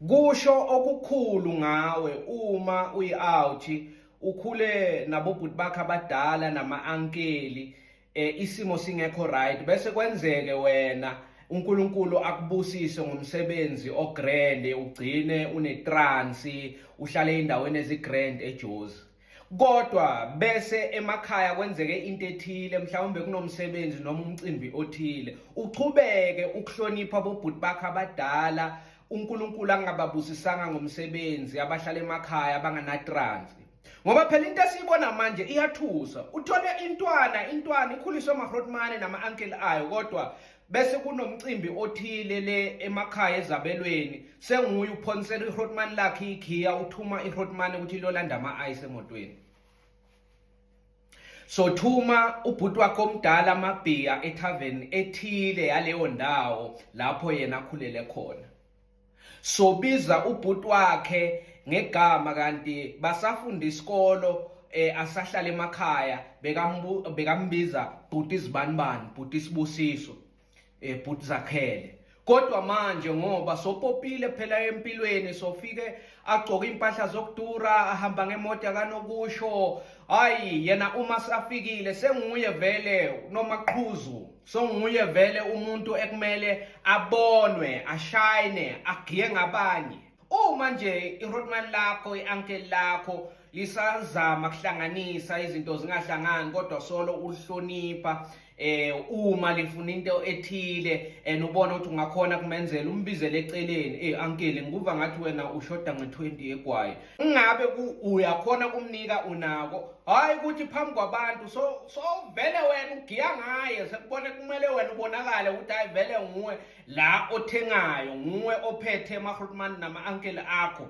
Kusho okukhulu ngawe uma uyi-out ukhule nabobhuti bakho abadala nama-ankeli, isimo singekho right bese kwenzeke wena uNkulunkulu akubusise ngomsebenzi ogrande, ugcine unetransi, uhlale endaweni ezigrand eJozi. Kodwa bese emakhaya kwenzeke into ethile, mhlawumbe kunomsebenzi noma umcimbi othile, uchubeke ukuhlonipha abobhuti bakho abadala, uNkulunkulu angababusisanga ngomsebenzi, abahlala emakhaya abanganatransi. Ngoba phela into esiyibona manje iyathusa. Uthole intwana ikhuliswe amaHrotmane nama-ankeli ayo, kodwa bese kunomcimbi othile le emakhaya ezabelweni, senguye uphonisela iHrotmane lakhe ikhiya, uthuma iHrotmane ukuthi lolanda ama-ayisi emotweni. So thuma ubhuti wakho omdala amabhiya ethaveni ethile yaleyo ndawo lapho yena akhulele khona. So biza ubhuti wakhe ngegama, kanti basafunda isikolo, asahlala emakhaya, bekambiza bhuti Zibanibani, bhuti Sibusiso, bhuti Zakhele. Kodwa manje ngoba sopopile phela empilweni, sofike agcoka impahla zokudura, ahamba ngemoto yakanokusho, hayi yena uma safikile senguye vele nomaqhuzu, senguye vele umuntu ekumele abonwe, ashine, agiye ngabanye. Uma nje iHrotmane lakho, i-ankeli lakho lisazama kuhlanganisa izinto zingahlangani, kodwa solo ulihlonipha, uma lifuna into ethile and ubona ukuthi ungakhona kumenzela, umbizele eceleni, ankeli nguva ngathi wena ushoda nge-20 egwayi, ingabe uyakhona kumnika unako, hayi ukuthi phambi kwabantu so vele wena ugiya ngaye, sekubone kumele wena ubonakale ukuthi hayi vele nguwe la othengayo, nguwe ophethe amaHrotmane nama-ankeli akho.